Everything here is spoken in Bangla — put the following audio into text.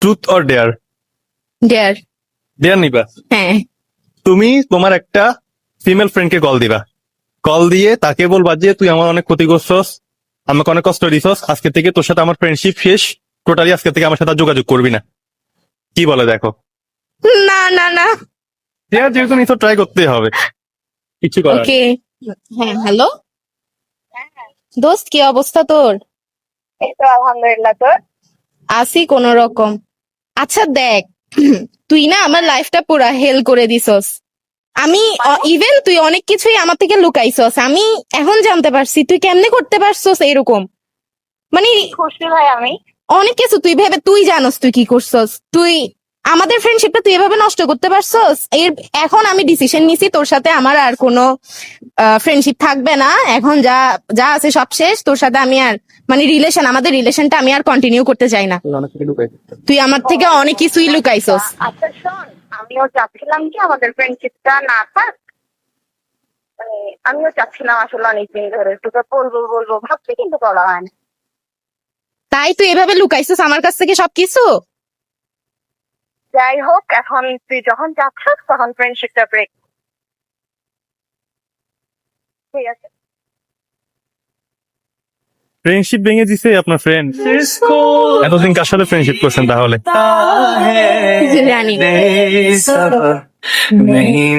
Truth or dare? Dare. Dare নিবা? হ্যাঁ। তুমি তোমার একটা ফিমেল ফ্রেন্ডকে কল দিবা, কল দিয়ে তাকে বলবা যে তুই আমার অনেক ক্ষতি করছস, আমাকে অনেক কষ্ট দিছস, আজকে থেকে তোর সাথে আমার ফ্রেন্ডশিপ শেষ, টোটালি আজকে থেকে আমার সাথে আর যোগাযোগ করবি না। কি বলে দেখো? না না না। ডেয়ার যেহেতু নিছো ট্রাই করতেই হবে, কিছু করার নেই। ওকে। হ্যাঁ, হ্যালো দোস্ত, কি অবস্থা তোর? এই তো আলহামদুলিল্লাহ। তোর? আছি কোন রকম। আচ্ছা দেখ, তুই না আমার লাইফটা পুরা হেল করে দিছস। আমি ইভেন তুই অনেক কিছুই আমার থেকে লুকাইছস, আমি এখন জানতে পারছি তুই কেমনে করতে পারছস এরকম। মানে খুশি ভাই আমি। অনেক কিছু তুই ভেবে তুই জানোস তুই কি করছস। তুই আমাদের ফ্রেন্ডশিপটা তুই এভাবে নষ্ট করতে পারছস। এখন আমি ডিসিশন নিছি তোর সাথে আমার আর কোনো ফ্রেন্ডশিপ থাকবে না। এখন যা যা আছে সব শেষ। তোর সাথে আমি আর মানে আমাদের রিলেশনটা আমি আর কন্টিনিউ করতে চাই না। তুই আমার থেকে অনেক কিছুই লুকাইছস। আচ্ছা শোন, আমিও চাচ্ছিলাম কি আমাদের ফ্রেন্ডশিপটা না থাক। মানে আমিও চাচ্ছিলাম আসলে অনেকদিন ধরে তোকে বলবো বলবো ভাবছি, কিন্তু বলা হয় না। তাই তুই এভাবে লুকাইছস আমার কাছ থেকে সবকিছু। যাই হোক, এখন তুই যখন চাচ্ছিস তখন ফ্রেন্ডশিপটা ব্রেক। ঠিক আছে। ফ্রেন্ডশিপ ভেঙে দিছে আপনার ফ্রেন্ড? এতদিন কার সাথে ফ্রেন্ডশিপ করছেন তাহলে? জানি না। नहीं